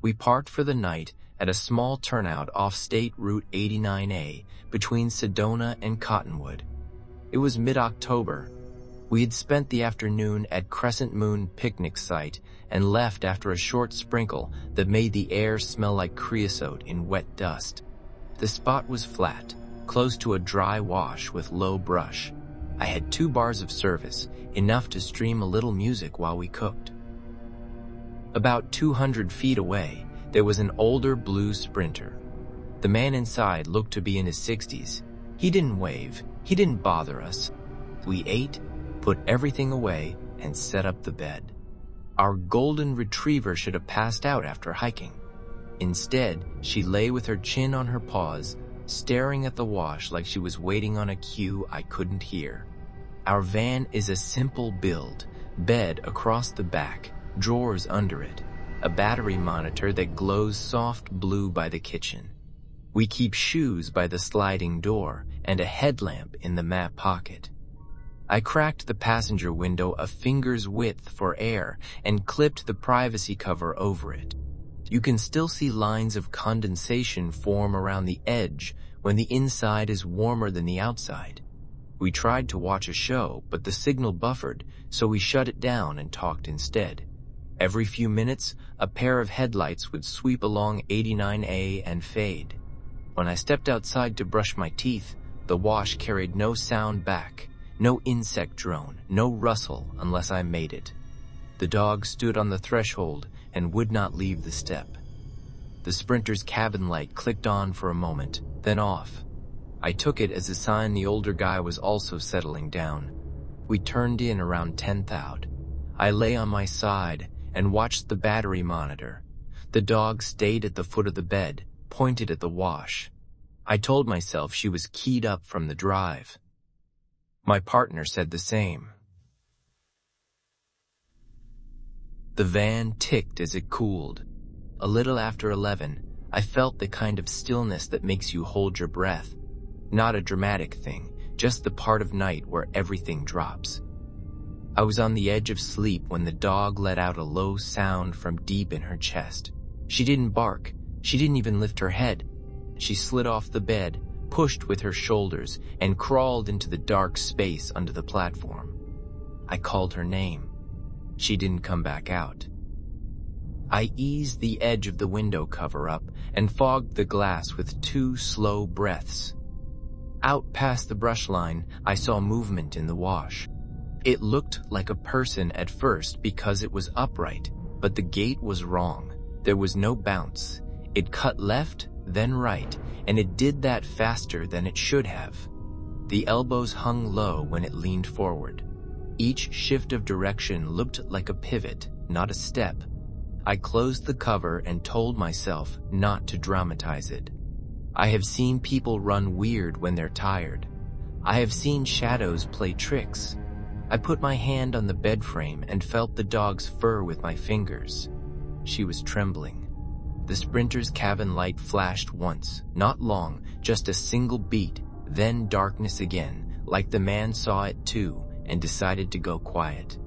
We parked for the night at a small turnout off State Route 89A between Sedona and Cottonwood. It was mid-October. We had spent the afternoon at Crescent Moon picnic site and left after a short sprinkle that made the air smell like creosote in wet dust. The spot was flat, close to a dry wash with low brush. I had 2 bars of service, enough to stream a little music while we cooked. About 200 feet away, there was an older blue Sprinter. The man inside looked to be in his 60s. He didn't wave, he didn't bother us. We ate, put everything away, and set up the bed. Our golden retriever should have passed out after hiking. Instead, she lay with her chin on her paws, staring at the wash like she was waiting on a cue I couldn't hear. Our van is a simple build, bed across the back, drawers under it, a battery monitor that glows soft blue by the kitchen. We keep shoes by the sliding door and a headlamp in the map pocket. I cracked the passenger window a finger's width for air and clipped the privacy cover over it. You can still see lines of condensation form around the edge when the inside is warmer than the outside. We tried to watch a show, but the signal buffered, so we shut it down and talked instead. Every few minutes, a pair of headlights would sweep along 89A and fade. When I stepped outside to brush my teeth, the wash carried no sound back, no insect drone, no rustle unless I made it. The dog stood on the threshold and would not leave the step. The Sprinter's cabin light clicked on for a moment, then off. I took it as a sign the older guy was also settling down. We turned in around 10th. I lay on my side and watched the battery monitor. The dog stayed at the foot of the bed, pointed at the wash. I told myself she was keyed up from the drive. My partner said the same. The van ticked as it cooled. A little after 11, I felt the kind of stillness that makes you hold your breath. Not a dramatic thing, just the part of night where everything drops. I was on the edge of sleep when the dog let out a low sound from deep in her chest. She didn't bark. She didn't even lift her head. She slid off the bed, pushed with her shoulders, and crawled into the dark space under the platform. I called her name. She didn't come back out. I eased the edge of the window cover up and fogged the glass with 2 slow breaths. Out past the brush line, I saw movement in the wash. It looked like a person at first because it was upright, but the gait was wrong. There was no bounce. It cut left, then right, and it did that faster than it should have. The elbows hung low when it leaned forward. Each shift of direction looked like a pivot, not a step. I closed the cover and told myself not to dramatize it. I have seen people run weird when they're tired. I have seen shadows play tricks. I put my hand on the bed frame and felt the dog's fur with my fingers. She was trembling. The Sprinter's cabin light flashed once, not long, just a single beat, then darkness again, like the man saw it too and decided to go quiet.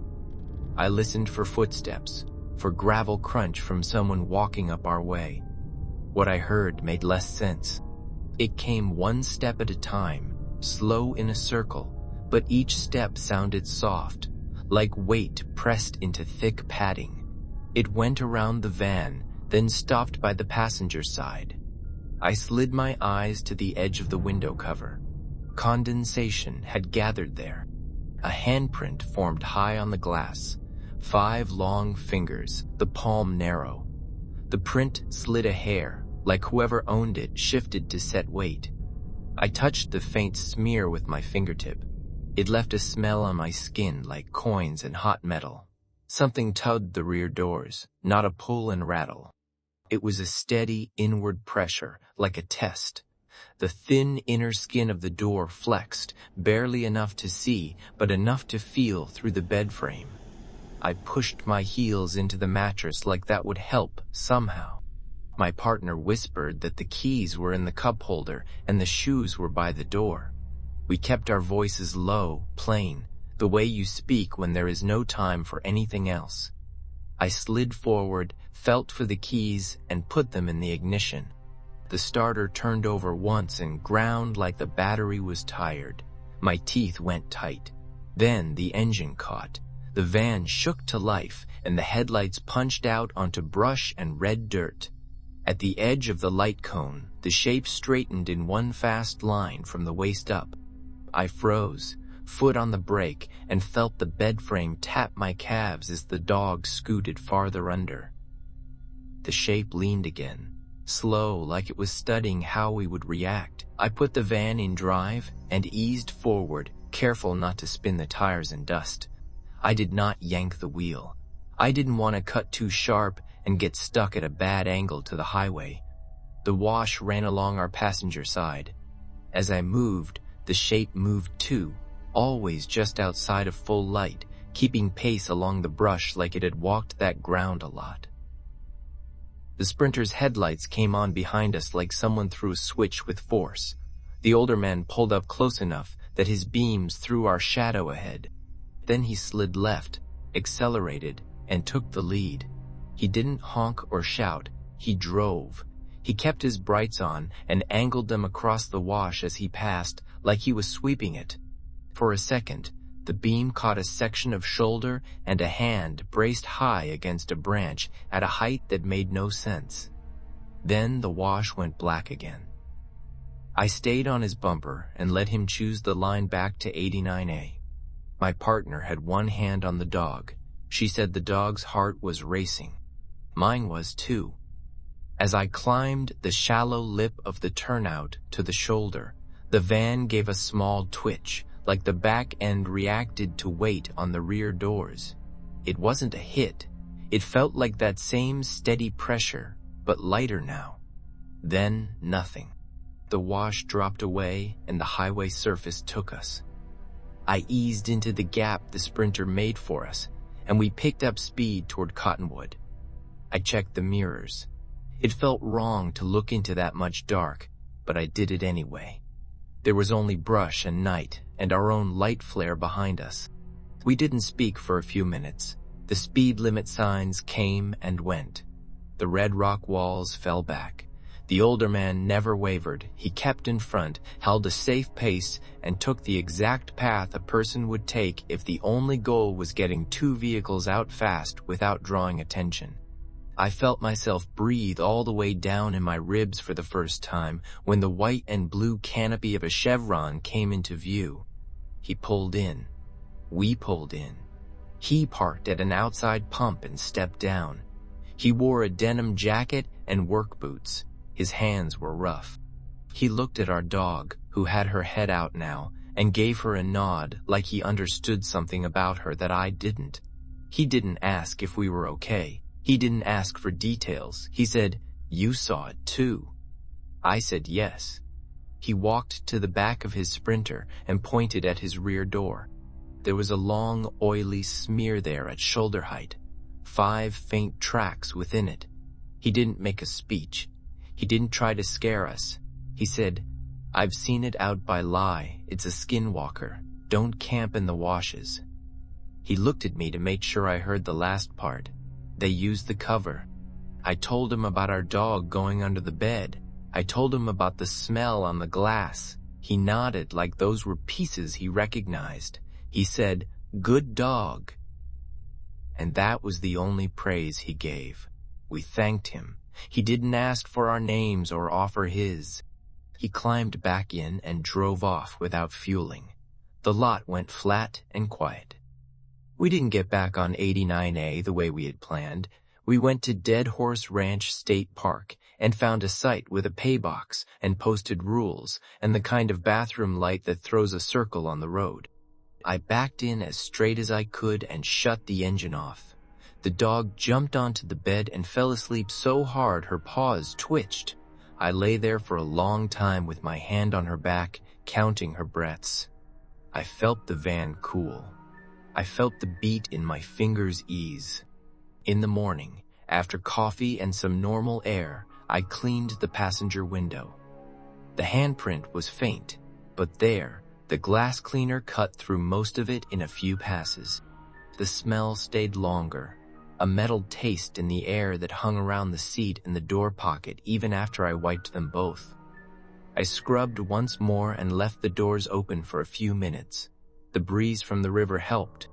I listened for footsteps, for gravel crunch from someone walking up our way. What I heard made less sense. It came one step at a time, slow in a circle, but each step sounded soft, like weight pressed into thick padding. It went around the van, then stopped by the passenger side. I slid my eyes to the edge of the window cover. Condensation had gathered there. A handprint formed high on the glass, 5 long fingers, the palm narrow. The print slid a hair, like whoever owned it shifted to set weight. I touched the faint smear with my fingertip. It left a smell on my skin like coins and hot metal. Something tugged the rear doors, not a pull and rattle. It was a steady inward pressure, like a test. The thin inner skin of the door flexed, barely enough to see, but enough to feel through the bed frame. I pushed my heels into the mattress like that would help somehow. My partner whispered that the keys were in the cup holder and the shoes were by the door. We kept our voices low, plain, the way you speak when there is no time for anything else. I slid forward, felt for the keys, and put them in the ignition. The starter turned over once and ground like the battery was tired. My teeth went tight. Then the engine caught. The van shook to life, and the headlights punched out onto brush and red dirt. At the edge of the light cone, the shape straightened in one fast line from the waist up. I froze, foot on the brake, and felt the bed frame tap my calves as the dog scooted farther under. The shape leaned again, slow, like it was studying how we would react. I put the van in drive and eased forward, careful not to spin the tires in dust. I did not yank the wheel. I didn't want to cut too sharp and get stuck at a bad angle to the highway. The wash ran along our passenger side. As I moved, the shape moved too, always just outside of full light, keeping pace along the brush like it had walked that ground a lot. The Sprinter's headlights came on behind us like someone threw a switch with force. The older man pulled up close enough that his beams threw our shadow ahead. Then he slid left, accelerated, and took the lead. He didn't honk or shout, he drove. He kept his brights on and angled them across the wash as he passed, like he was sweeping it. For a second, the beam caught a section of shoulder and a hand braced high against a branch at a height that made no sense. Then the wash went black again. I stayed on his bumper and let him choose the line back to 89A. My partner had one hand on the dog. She said the dog's heart was racing. Mine was too. As I climbed the shallow lip of the turnout to the shoulder, the van gave a small twitch, like the back end reacted to weight on the rear doors. It wasn't a hit. It felt like that same steady pressure, but lighter now. Then nothing. The wash dropped away and the highway surface took us. I eased into the gap the Sprinter made for us, and we picked up speed toward Cottonwood. I checked the mirrors. It felt wrong to look into that much dark, but I did it anyway. There was only brush and night, and our own light flare behind us. We didn't speak for a few minutes. The speed limit signs came and went. The red rock walls fell back. The older man never wavered. He kept in front, held a safe pace, and took the exact path a person would take if the only goal was getting two vehicles out fast without drawing attention. I felt myself breathe all the way down in my ribs for the first time when the white and blue canopy of a Chevron came into view. He pulled in. We pulled in. He parked at an outside pump and stepped down. He wore a denim jacket and work boots. His hands were rough. He looked at our dog, who had her head out now, and gave her a nod like he understood something about her that I didn't. He didn't ask if we were okay. He didn't ask for details. He said, "You saw it too." I said yes. He walked to the back of his Sprinter and pointed at his rear door. There was a long, oily smear there at shoulder height, 5 faint tracks within it. He didn't make a speech. He didn't try to scare us. He said, "I've seen it out by Lie. It's a Skinwalker. Don't camp in the washes." He looked at me to make sure I heard the last part. They used the cover. I told him about our dog going under the bed. I told him about the smell on the glass. He nodded like those were pieces he recognized. He said, "Good dog." And that was the only praise he gave. We thanked him. He didn't ask for our names or offer his. He climbed back in and drove off without fueling. The lot went flat and quiet. We didn't get back on 89A the way we had planned. We went to Dead Horse Ranch State Park and found a site with a pay box and posted rules and the kind of bathroom light that throws a circle on the road. I backed in as straight as I could and shut the engine off. The dog jumped onto the bed and fell asleep so hard her paws twitched. I lay there for a long time with my hand on her back, counting her breaths. I felt the van cool. I felt the beat in my fingers ease. In the morning, after coffee and some normal air, I cleaned the passenger window. The handprint was faint, but there, the glass cleaner cut through most of it in a few passes. The smell stayed longer. a metal taste in the air that hung around the seat and the door pocket even after I wiped them both. I scrubbed once more and left the doors open for a few minutes. The breeze from the river helped.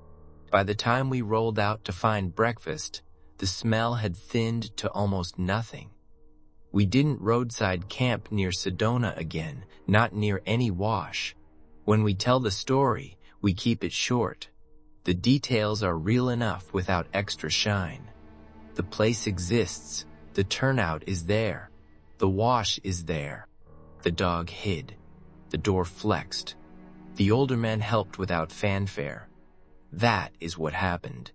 By the time we rolled out to find breakfast, the smell had thinned to almost nothing. We didn't roadside camp near Sedona again, not near any wash. When we tell the story, we keep it short. The details are real enough without extra shine. The place exists. The turnout is there. The wash is there. The dog hid. The door flexed. The older man helped without fanfare. That is what happened.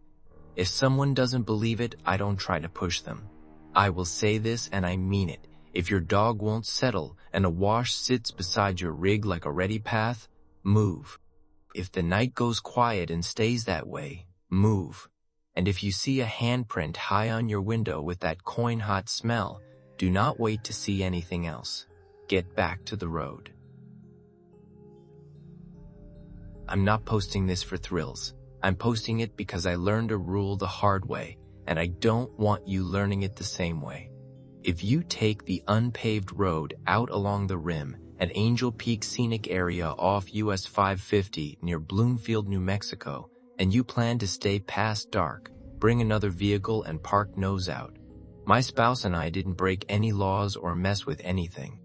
If someone doesn't believe it, I don't try to push them. I will say this and I mean it. If your dog won't settle and a wash sits beside your rig like a ready path, move. If the night goes quiet and stays that way, move. And if you see a handprint high on your window with that coin-hot smell, do not wait to see anything else. Get back to the road. I'm not posting this for thrills. I'm posting it because I learned a rule the hard way, and I don't want you learning it the same way. If you take the unpaved road out along the rim at Angel Peak Scenic Area off US 550 near Bloomfield, New Mexico, and you plan to stay past dark, bring another vehicle and park nose out. My spouse and I didn't break any laws or mess with anything.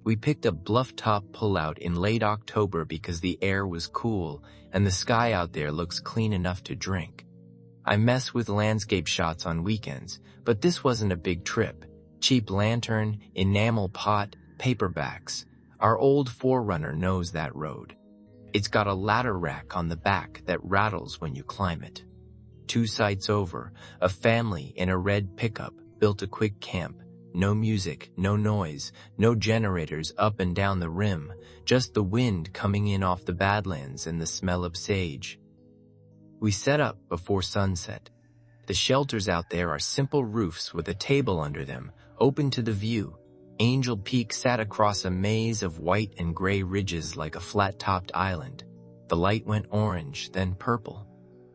We picked a bluff top pullout in late October because the air was cool and the sky out there looks clean enough to drink. I mess with landscape shots on weekends, but this wasn't a big trip. Cheap lantern, enamel pot, paperbacks. Our old 4Runner knows that road. It's got a ladder rack on the back that rattles when you climb it. 2 sites over, a family in a red pickup built a quick camp. No music, no noise, no generators up and down the rim, just the wind coming in off the Badlands and the smell of sage. We set up before sunset. The shelters out there are simple roofs with a table under them, open to the view. Angel Peak sat across a maze of white and gray ridges like a flat-topped island. The light went orange, then purple.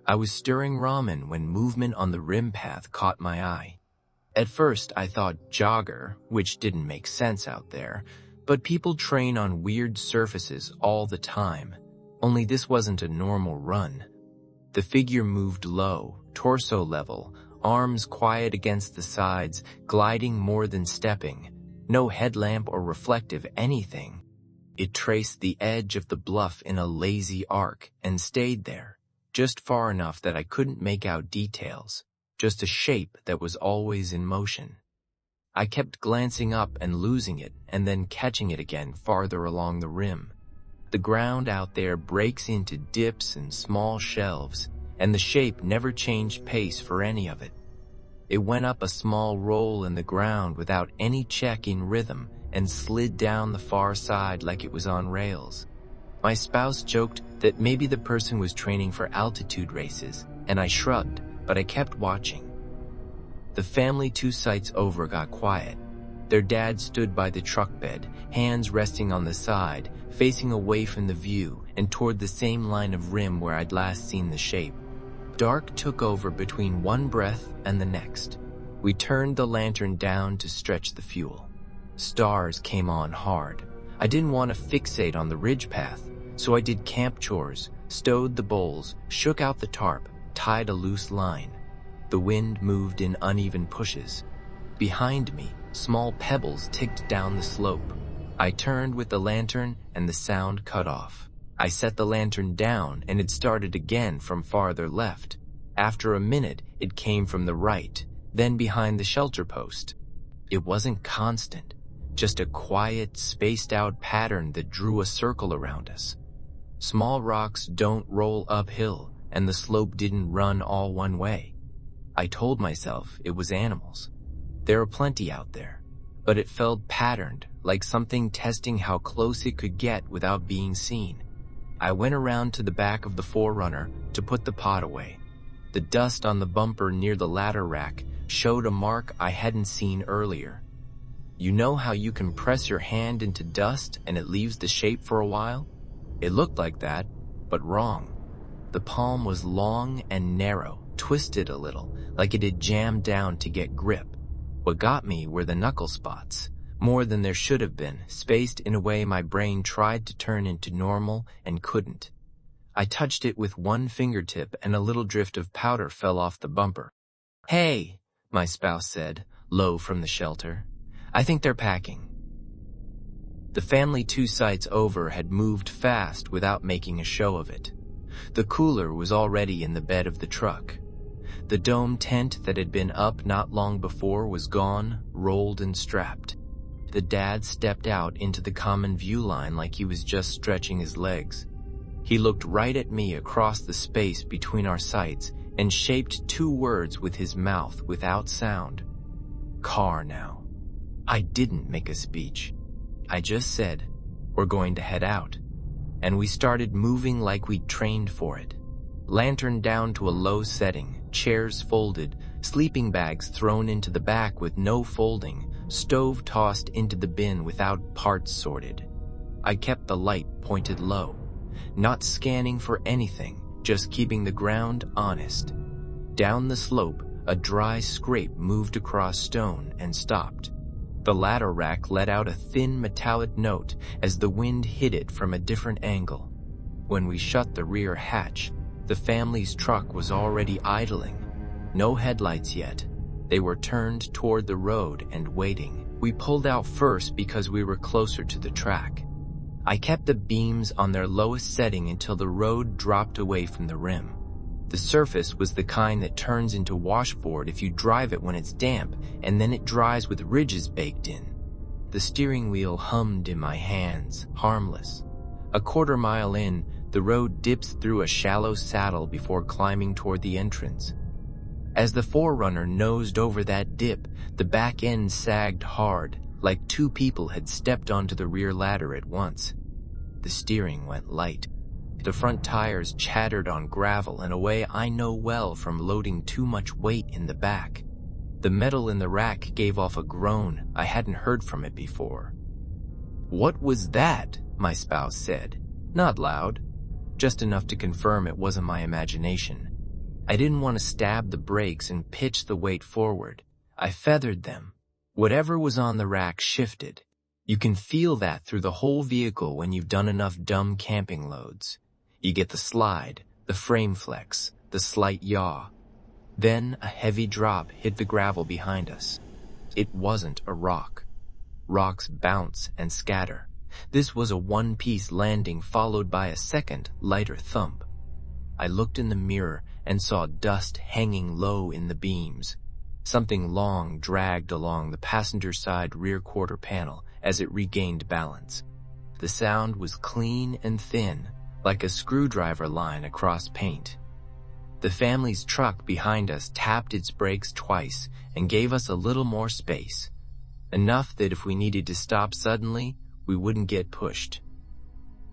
I was stirring ramen when movement on the rim path caught my eye. At first, I thought jogger, which didn't make sense out there, but people train on weird surfaces all the time. Only this wasn't a normal run. The figure moved low, torso level, arms quiet against the sides, gliding more than stepping. No headlamp or reflective anything. It traced the edge of the bluff in a lazy arc and stayed there, just far enough that I couldn't make out details. Just a shape that was always in motion. I kept glancing up and losing it, and then catching it again farther along the rim. The ground out there breaks into dips and small shelves, and the shape never changed pace for any of it. It went up a small roll in the ground without any check in rhythm and slid down the far side like it was on rails. My spouse joked that maybe the person was training for altitude races, and I shrugged. But I kept watching. The family 2 sites over got quiet. Their dad stood by the truck bed, hands resting on the side, facing away from the view and toward the same line of rim where I'd last seen the shape. Dark took over between one breath and the next. We turned the lantern down to stretch the fuel. Stars came on hard. I didn't want to fixate on the ridge path, so I did camp chores, stowed the bowls, shook out the tarp, tied a loose line. The wind moved in uneven pushes. Behind me, small pebbles ticked down the slope. I turned with the lantern and the sound cut off. I set the lantern down and it started again from farther left. After a minute, it came from the right, then behind the shelter post. It wasn't constant, just a quiet, spaced-out pattern that drew a circle around us. Small rocks don't roll uphill, and the slope didn't run all one way. I told myself it was animals. There are plenty out there, but it felt patterned, like something testing how close it could get without being seen. I went around to the back of the 4Runner to put the pot away. The dust on the bumper near the ladder rack showed a mark I hadn't seen earlier. You know how you can press your hand into dust and it leaves the shape for a while? It looked like that, but wrong. The palm was long and narrow, twisted a little, like it had jammed down to get grip. What got me were the knuckle spots, more than there should have been, spaced in a way my brain tried to turn into normal and couldn't. I touched it with one fingertip and a little drift of powder fell off the bumper. "Hey," my spouse said, low from the shelter. "I think they're packing." The family 2 sites over had moved fast without making a show of it. The cooler was already in the bed of the truck. The dome tent that had been up not long before was gone, rolled and strapped. The dad stepped out into the common view line like he was just stretching his legs. He looked right at me across the space between our sites and shaped 2 words with his mouth without sound. "Car now." I didn't make a speech. I just said, "We're going to head out." And we started moving like we'd trained for it. Lantern down to a low setting, chairs folded, sleeping bags thrown into the back with no folding, stove tossed into the bin without parts sorted. I kept the light pointed low, not scanning for anything, just keeping the ground honest. Down the slope, a dry scrape moved across stone and stopped. The ladder rack let out a thin metallic note as the wind hit it from a different angle. When we shut the rear hatch, the family's truck was already idling. No headlights yet. They were turned toward the road and waiting. We pulled out first because we were closer to the track. I kept the beams on their lowest setting until the road dropped away from the rim. The surface was the kind that turns into washboard if you drive it when it's damp, and then it dries with ridges baked in. The steering wheel hummed in my hands, harmless. A quarter-mile in, the road dips through a shallow saddle before climbing toward the entrance. As the Forerunner nosed over that dip, the back end sagged hard, like 2 people had stepped onto the rear ladder at once. The steering went light. The front tires chattered on gravel in a way I know well from loading too much weight in the back. The metal in the rack gave off a groan. I hadn't heard from it before. "What was that?" my spouse said. Not loud, just enough to confirm it wasn't my imagination. I didn't want to stab the brakes and pitch the weight forward. I feathered them. Whatever was on the rack shifted. You can feel that through the whole vehicle when you've done enough dumb camping loads. You get the slide, the frame flex, the slight yaw. Then a heavy drop hit the gravel behind us. It wasn't a rock. Rocks bounce and scatter. This was a one-piece landing followed by a second, lighter thump. I looked in the mirror and saw dust hanging low in the beams. Something long dragged along the passenger side rear quarter panel as it regained balance. The sound was clean and thin, like a screwdriver line across paint. The family's truck behind us tapped its brakes twice and gave us a little more space. Enough that if we needed to stop suddenly, we wouldn't get pushed.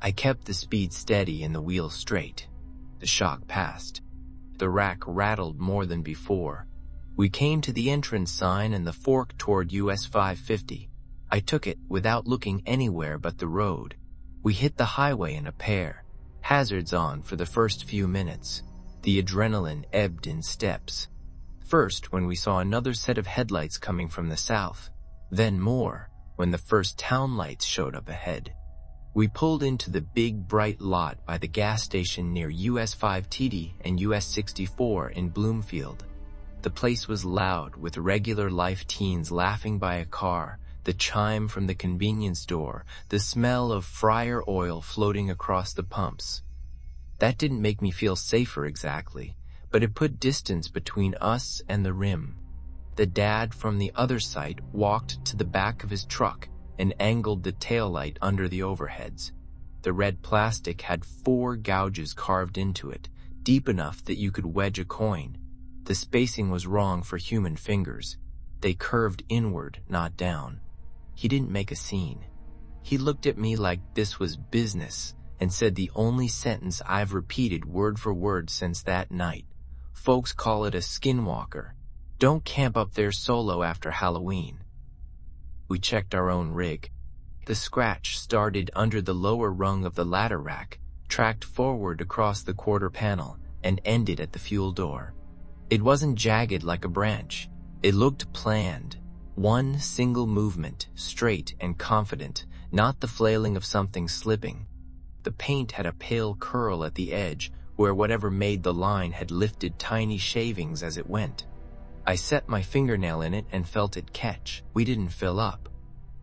I kept the speed steady and the wheel straight. The shock passed. The rack rattled more than before. We came to the entrance sign and the fork toward US 550. I took it without looking anywhere but the road. We hit the highway in a pair. Hazards on for the first few minutes. The adrenaline ebbed in steps. First, when we saw another set of headlights coming from the south. Then more, when the first town lights showed up ahead. We pulled into the big, bright lot by the gas station near US 5TD and US 64 in Bloomfield. The place was loud, with regular life teens laughing by a car, the chime from the convenience store, the smell of fryer oil floating across the pumps. That didn't make me feel safer exactly, but it put distance between us and the rim. The dad from the other site walked to the back of his truck and angled the taillight under the overheads. The red plastic had 4 gouges carved into it, deep enough that you could wedge a coin. The spacing was wrong for human fingers. They curved inward, not down. He didn't make a scene. He looked at me like this was business and said the only sentence I've repeated word for word since that night. Folks call it a skinwalker. Don't camp up there solo after Halloween. We checked our own rig. The scratch started under the lower rung of the ladder rack, tracked forward across the quarter panel, and ended at the fuel door. It wasn't jagged like a branch. It looked planned. One single movement, straight and confident, not the flailing of something slipping. The paint had a pale curl at the edge where whatever made the line had lifted tiny shavings as it went. I set my fingernail in it and felt it catch. We didn't fill up.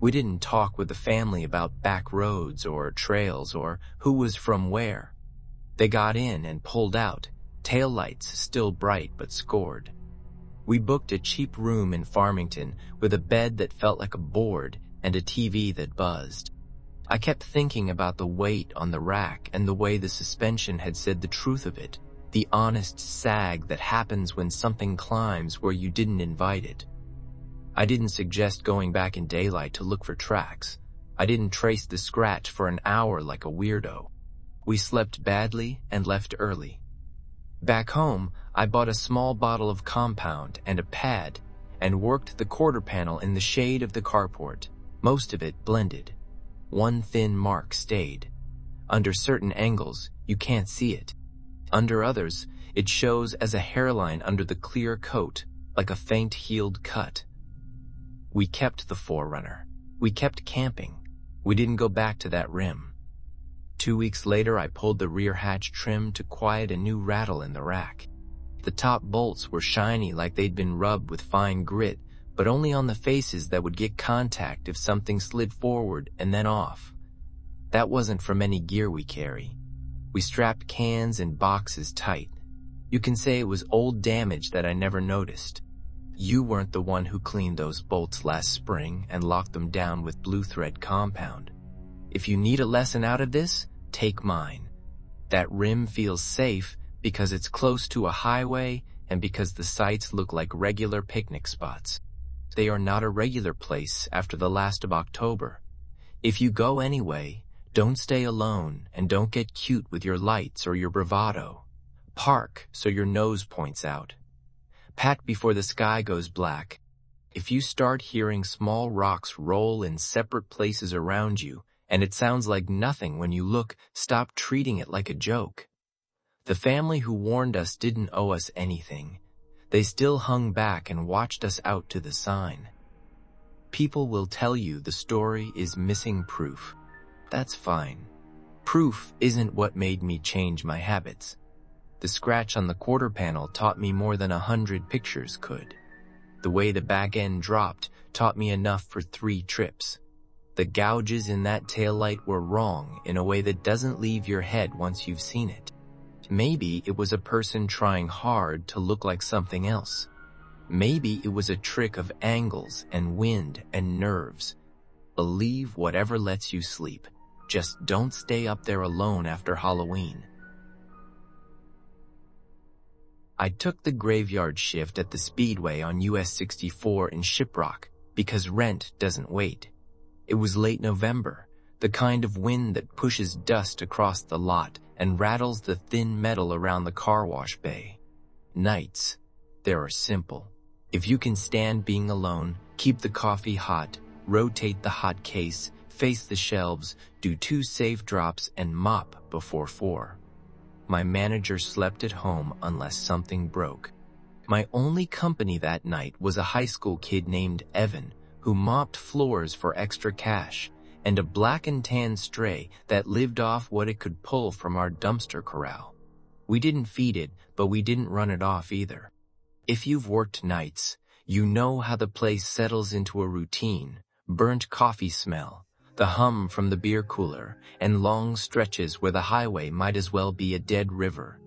We didn't talk with the family about back roads or trails or who was from where. They got in and pulled out, taillights still bright but scored. We booked a cheap room in Farmington with a bed that felt like a board and a TV that buzzed. I kept thinking about the weight on the rack and the way the suspension had said the truth of it, the honest sag that happens when something climbs where you didn't invite it. I didn't suggest going back in daylight to look for tracks. I didn't trace the scratch for an hour like a weirdo. We slept badly and left early. Back home, I bought a small bottle of compound and a pad and worked the quarter panel in the shade of the carport, most of it blended. One thin mark stayed. Under certain angles, you can't see it. Under others, it shows as a hairline under the clear coat, like a faint healed cut. We kept the Forerunner. We kept camping. We didn't go back to that rim. 2 weeks later, I pulled the rear hatch trim to quiet a new rattle in the rack. The top bolts were shiny like they'd been rubbed with fine grit, but only on the faces that would get contact if something slid forward and then off. That wasn't from any gear we carry. We strapped cans and boxes tight. You can say it was old damage that I never noticed. You weren't the one who cleaned those bolts last spring and locked them down with blue thread compound. If you need a lesson out of this, take mine. That rim feels safe because it's close to a highway and because the sites look like regular picnic spots. They are not a regular place after the last of October. If you go anyway, don't stay alone and don't get cute with your lights or your bravado. Park so your nose points out. Pat before the sky goes black. If you start hearing small rocks roll in separate places around you, and it sounds like nothing when you look, stop treating it like a joke. The family who warned us didn't owe us anything. They still hung back and watched us out to the sign. People will tell you the story is missing proof. That's fine. Proof isn't what made me change my habits. The scratch on the quarter panel taught me more than 100 pictures could. The way the back end dropped taught me enough for 3 trips. The gouges in that taillight were wrong in a way that doesn't leave your head once you've seen it. Maybe it was a person trying hard to look like something else. Maybe it was a trick of angles and wind and nerves. Believe whatever lets you sleep. Just don't stay up there alone after Halloween. I took the graveyard shift at the Speedway on US 64 in Shiprock because rent doesn't wait. It was late November, the kind of wind that pushes dust across the lot and rattles the thin metal around the car wash bay. Nights, they are simple. If you can stand being alone, keep the coffee hot, rotate the hot case, face the shelves, do 2 safe drops, and mop before 4. My manager slept at home unless something broke. My only company that night was a high school kid named Evan, who mopped floors for extra cash, and a black and tan stray that lived off what it could pull from our dumpster corral. We didn't feed it, but we didn't run it off either. If you've worked nights, you know how the place settles into a routine, burnt coffee smell, the hum from the beer cooler, and long stretches where the highway might as well be a dead river.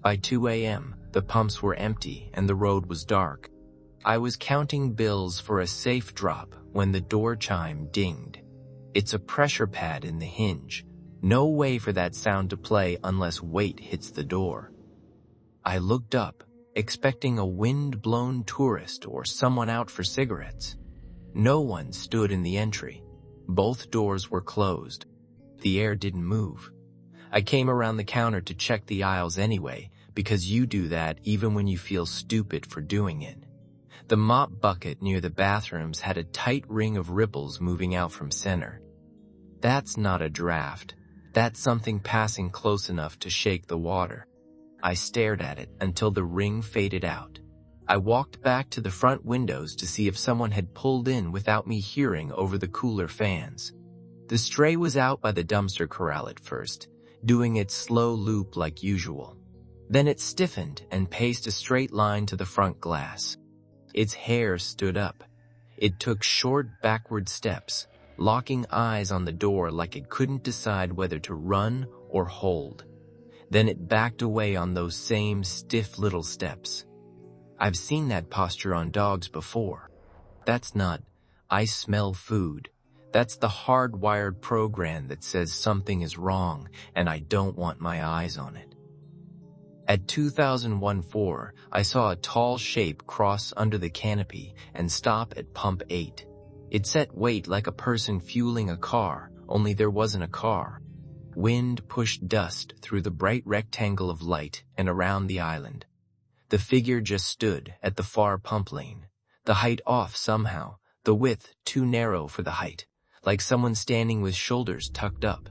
By 2 a.m., the pumps were empty and the road was dark. I was counting bills for a safe drop when the door chime dinged. It's a pressure pad in the hinge. No way for that sound to play unless weight hits the door. I looked up, expecting a wind-blown tourist or someone out for cigarettes. No one stood in the entry. Both doors were closed. The air didn't move. I came around the counter to check the aisles anyway, because you do that even when you feel stupid for doing it. The mop bucket near the bathrooms had a tight ring of ripples moving out from center. That's not a draft. That's something passing close enough to shake the water. I stared at it until the ring faded out. I walked back to the front windows to see if someone had pulled in without me hearing over the cooler fans. The stray was out by the dumpster corral at first, doing its slow loop like usual. Then it stiffened and paced a straight line to the front glass. Its hair stood up. It took short backward steps, locking eyes on the door like it couldn't decide whether to run or hold. Then it backed away on those same stiff little steps. I've seen that posture on dogs before. That's not, "I smell food." That's the hardwired program that says something is wrong and I don't want my eyes on it. At 2014, I saw a tall shape cross under the canopy and stop at pump 8. It set weight like a person fueling a car, only there wasn't a car. Wind pushed dust through the bright rectangle of light and around the island. The figure just stood at the far pump lane, the height off somehow, the width too narrow for the height, like someone standing with shoulders tucked up.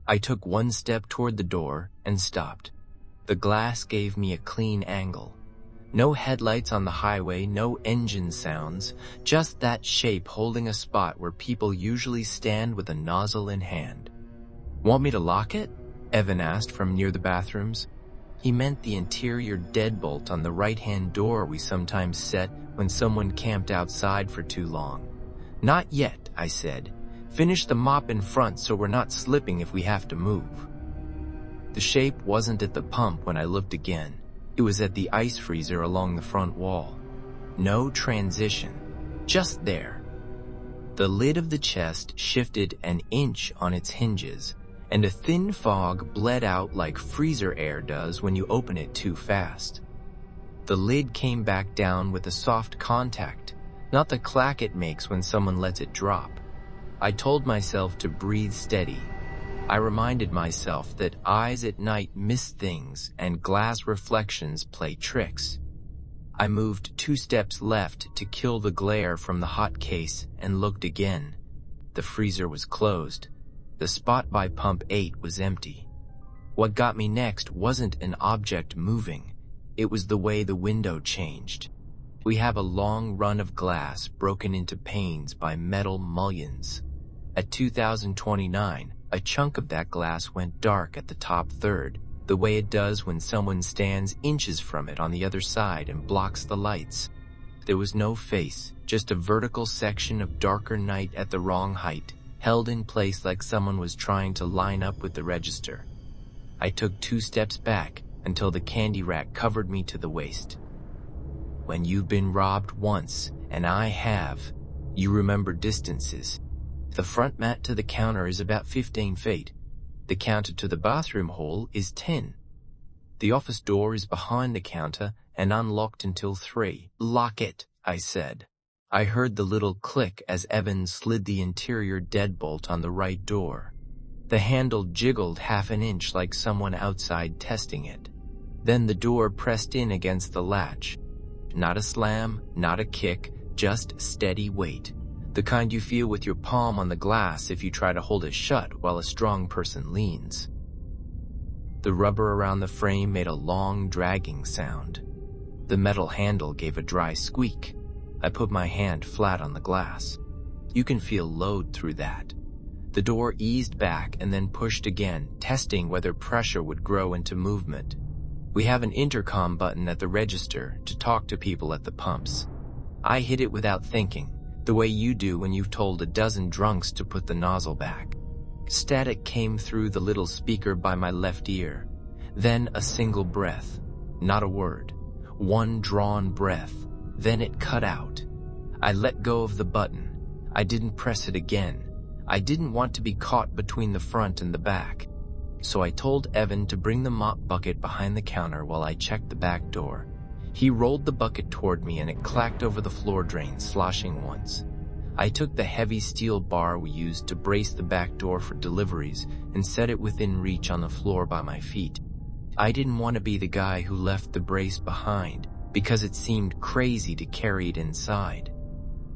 I took one step toward the door and stopped. The glass gave me a clean angle. No headlights on the highway, no engine sounds, just that shape holding a spot where people usually stand with a nozzle in hand. "Want me to lock it?" Evan asked from near the bathrooms. He meant the interior deadbolt on the right-hand door we sometimes set when someone camped outside for too long. "Not yet," I said. "Finish the mop in front so we're not slipping if we have to move." The shape wasn't at the pump when I looked again. It was at the ice freezer along the front wall. No transition, just there. The lid of the chest shifted an inch on its hinges, and a thin fog bled out like freezer air does when you open it too fast. The lid came back down with a soft contact, not the clack it makes when someone lets it drop. I told myself to breathe steady. I reminded myself that eyes at night miss things and glass reflections play tricks. I moved 2 steps left to kill the glare from the hot case and looked again. The freezer was closed. The spot by pump 8 was empty. What got me next wasn't an object moving. It was the way the window changed. We have a long run of glass broken into panes by metal mullions. At 2029, a chunk of that glass went dark at the top third, the way it does when someone stands inches from it on the other side and blocks the lights. There was no face, just a vertical section of darker night at the wrong height, held in place like someone was trying to line up with the register. I took 2 steps back until the candy rack covered me to the waist. When you've been robbed once, and I have, you remember distances. The front mat to the counter is about 15 feet. The counter to the bathroom hole is 10. The office door is behind the counter and unlocked until 3. "Lock it," I said. I heard the little click as Evan slid the interior deadbolt on the right door. The handle jiggled half an inch like someone outside testing it. Then the door pressed in against the latch. Not a slam, not a kick, just steady weight. The kind you feel with your palm on the glass if you try to hold it shut while a strong person leans. The rubber around the frame made a long, dragging sound. The metal handle gave a dry squeak. I put my hand flat on the glass. You can feel load through that. The door eased back and then pushed again, testing whether pressure would grow into movement. We have an intercom button at the register to talk to people at the pumps. I hit it without thinking, the way you do when you've told a dozen drunks to put the nozzle back. Static came through the little speaker by my left ear. Then a single breath. Not a word. One drawn breath. Then it cut out. I let go of the button. I didn't press it again. I didn't want to be caught between the front and the back. So I told Evan to bring the mop bucket behind the counter while I checked the back door. He rolled the bucket toward me and it clacked over the floor drain, sloshing once. I took the heavy steel bar we used to brace the back door for deliveries and set it within reach on the floor by my feet. I didn't want to be the guy who left the brace behind because it seemed crazy to carry it inside.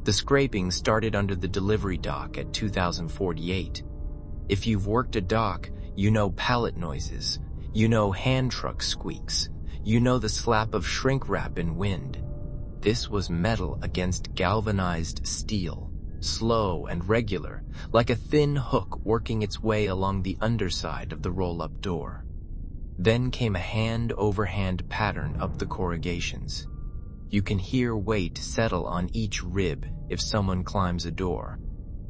The scraping started under the delivery dock at 2048. If you've worked a dock, you know pallet noises. You know hand truck squeaks. You know the slap of shrink wrap in wind. This was metal against galvanized steel, slow and regular, like a thin hook working its way along the underside of the roll-up door. Then came a hand-over-hand pattern of the corrugations. You can hear weight settle on each rib if someone climbs a door.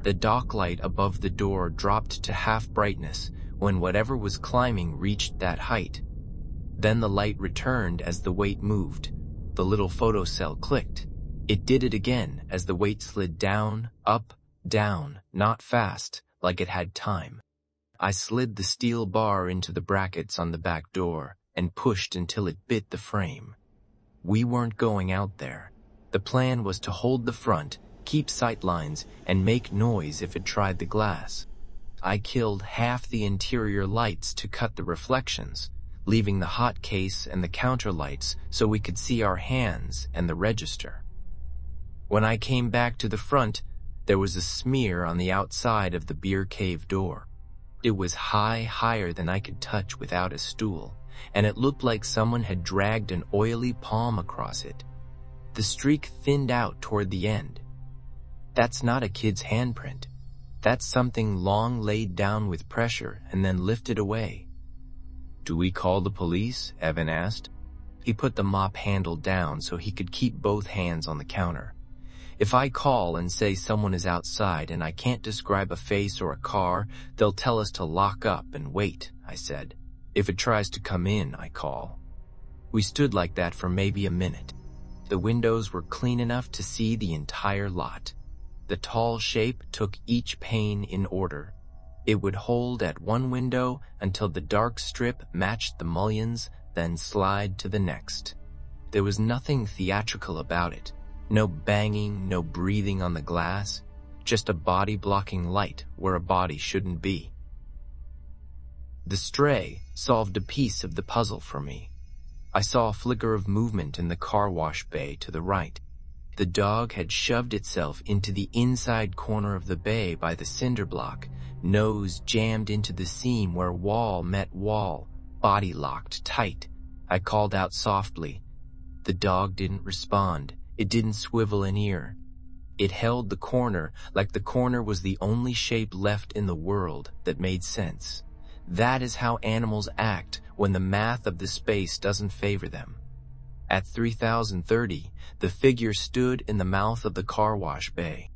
The dock light above the door dropped to half brightness when whatever was climbing reached that height. Then the light returned as the weight moved. The little photocell clicked. It did it again as the weight slid down, up, down, not fast, like it had time. I slid the steel bar into the brackets on the back door and pushed until it bit the frame. We weren't going out there. The plan was to hold the front, keep sight lines, and make noise if it tried the glass. I killed half the interior lights to cut the reflections, leaving the hot case and the counter lights so we could see our hands and the register. When I came back to the front, there was a smear on the outside of the beer cave door. It was higher than I could touch without a stool, and it looked like someone had dragged an oily palm across it. The streak thinned out toward the end. That's not a kid's handprint. That's something long laid down with pressure and then lifted away. "Do we call the police?" Evan asked. He put the mop handle down so he could keep both hands on the counter. "If I call and say someone is outside and I can't describe a face or a car, they'll tell us to lock up and wait," I said. "If it tries to come in, I call." We stood like that for maybe a minute. The windows were clean enough to see the entire lot. The tall shape took each pane in order. It would hold at one window until the dark strip matched the mullions, then slide to the next. There was nothing theatrical about it. No banging, no breathing on the glass, just a body blocking light where a body shouldn't be. The stray solved a piece of the puzzle for me. I saw a flicker of movement in the car wash bay to the right. The dog had shoved itself into the inside corner of the bay by the cinder block, nose jammed into the seam where wall met wall, body locked tight. I called out softly. The dog didn't respond. It didn't swivel an ear. It held the corner like the corner was the only shape left in the world that made sense. That is how animals act when the math of the space doesn't favor them. At 3030, the figure stood in the mouth of the car wash bay.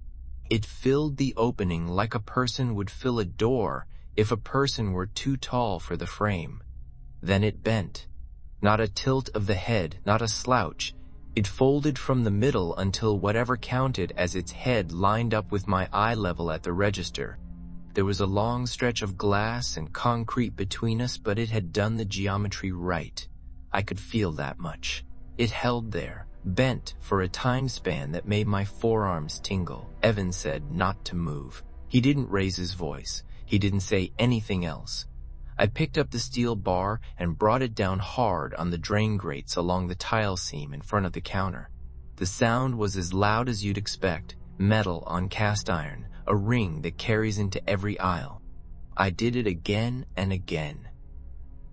It filled the opening like a person would fill a door if a person were too tall for the frame. Then it bent. Not a tilt of the head, not a slouch. It folded from the middle until whatever counted as its head lined up with my eye level at the register. There was a long stretch of glass and concrete between us, but it had done the geometry right. I could feel that much. It held there, bent for a time span that made my forearms tingle. Evan said not to move. He didn't raise his voice. He didn't say anything else. I picked up the steel bar and brought it down hard on the drain grates along the tile seam in front of the counter. The sound was as loud as you'd expect, metal on cast iron, a ring that carries into every aisle. I did it again and again.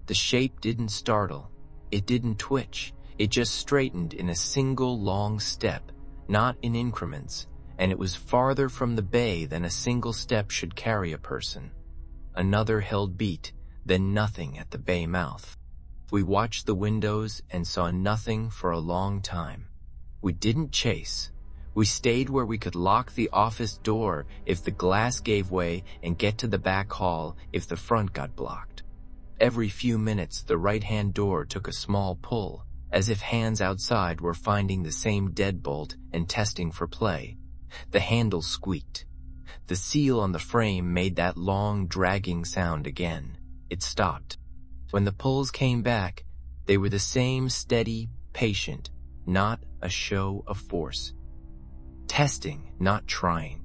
The shape didn't startle. It didn't twitch. It just straightened in a single long step, not in increments, and it was farther from the bay than a single step should carry a person. Another held beat, then nothing at the bay mouth. We watched the windows and saw nothing for a long time. We didn't chase. We stayed where we could lock the office door if the glass gave way and get to the back hall if the front got blocked. Every few minutes, the right-hand door took a small pull, as if hands outside were finding the same deadbolt and testing for play. The handle squeaked. The seal on the frame made that long, dragging sound again. It stopped. When the pulls came back, they were the same steady, patient, not a show of force. Testing, not trying.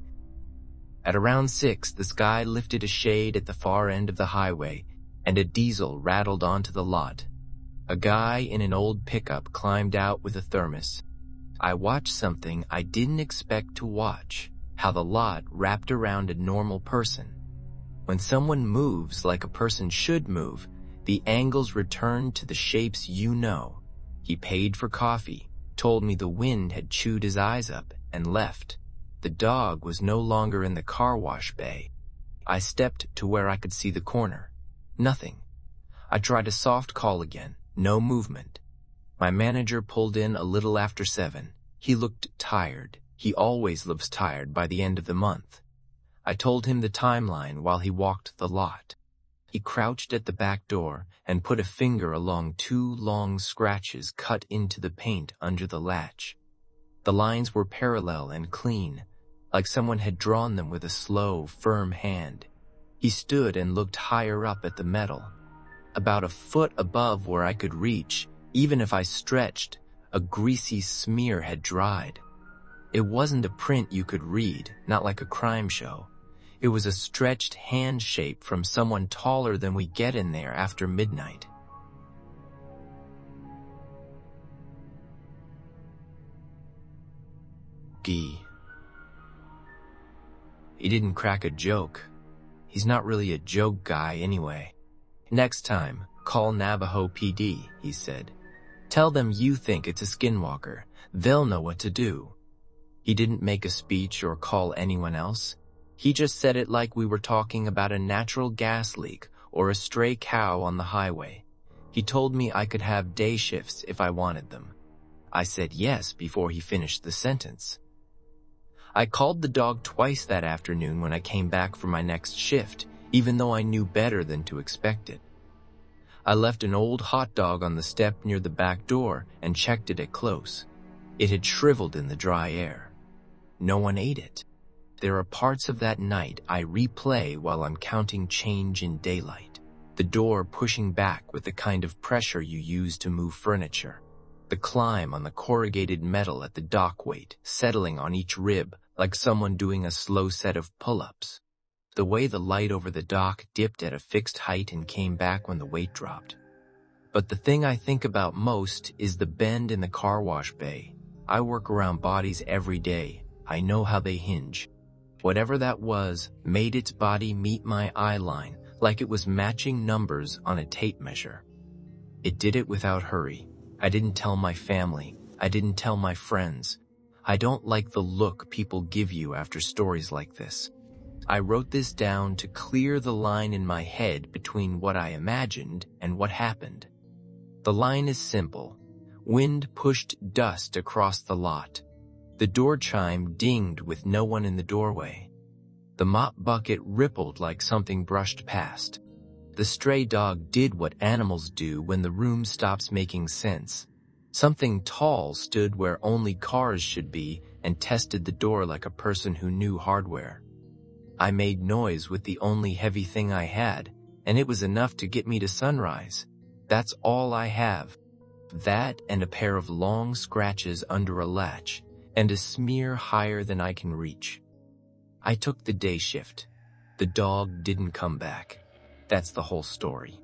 At around 6, the sky lifted a shade at the far end of the highway, and a diesel rattled onto the lot. A guy in an old pickup climbed out with a thermos. I watched something I didn't expect to watch, how the lot wrapped around a normal person. When someone moves like a person should move, The angles returned to the shapes you know. He paid for coffee, told me the wind had chewed his eyes up, and left. The dog was no longer in the car wash bay. I stepped to where I could see the corner. Nothing. I tried a soft call again. No movement. My manager pulled in a little after 7. He looked tired. He always looks tired by the end of the month. I told him the timeline while he walked the lot. He crouched at the back door and put a finger along 2 long scratches cut into the paint under the latch. The lines were parallel and clean, like someone had drawn them with a slow, firm hand. He stood and looked higher up at the metal. About a foot above where I could reach, even if I stretched, a greasy smear had dried. It wasn't a print you could read, not like a crime show. It was a stretched hand shape from someone taller than we get in there after midnight. He didn't crack a joke. He's not really a joke guy anyway. Next time, call Navajo PD, he said. Tell them you think it's a skinwalker. They'll know what to do. He didn't make a speech or call anyone else. He just said it like we were talking about a natural gas leak or a stray cow on the highway. He told me I could have day shifts if I wanted them. I said yes before he finished the sentence. I called the dog twice that afternoon when I came back for my next shift, even though I knew better than to expect it. I left an old hot dog on the step near the back door and checked it close. It had shriveled in the dry air. No one ate it. There are parts of that night I replay while I'm counting change in daylight. The door pushing back with the kind of pressure you use to move furniture. The climb on the corrugated metal at the dock weight, settling on each rib like someone doing a slow set of pull-ups. The way the light over the dock dipped at a fixed height and came back when the weight dropped. But the thing I think about most is the bend in the car wash bay. I work around bodies every day. I know how they hinge. Whatever that was made its body meet my eye line like it was matching numbers on a tape measure. It did it without hurry. I didn't tell my family. I didn't tell my friends. I don't like the look people give you after stories like this. I wrote this down to clear the line in my head between what I imagined and what happened. The line is simple. Wind pushed dust across the lot. The door chime dinged with no one in the doorway. The mop bucket rippled like something brushed past. The stray dog did what animals do when the room stops making sense. Something tall stood where only cars should be and tested the door like a person who knew hardware. I made noise with the only heavy thing I had, and it was enough to get me to sunrise. That's all I have. That and a pair of long scratches under a latch, and a smear higher than I can reach. I took the day shift. The dog didn't come back. That's the whole story.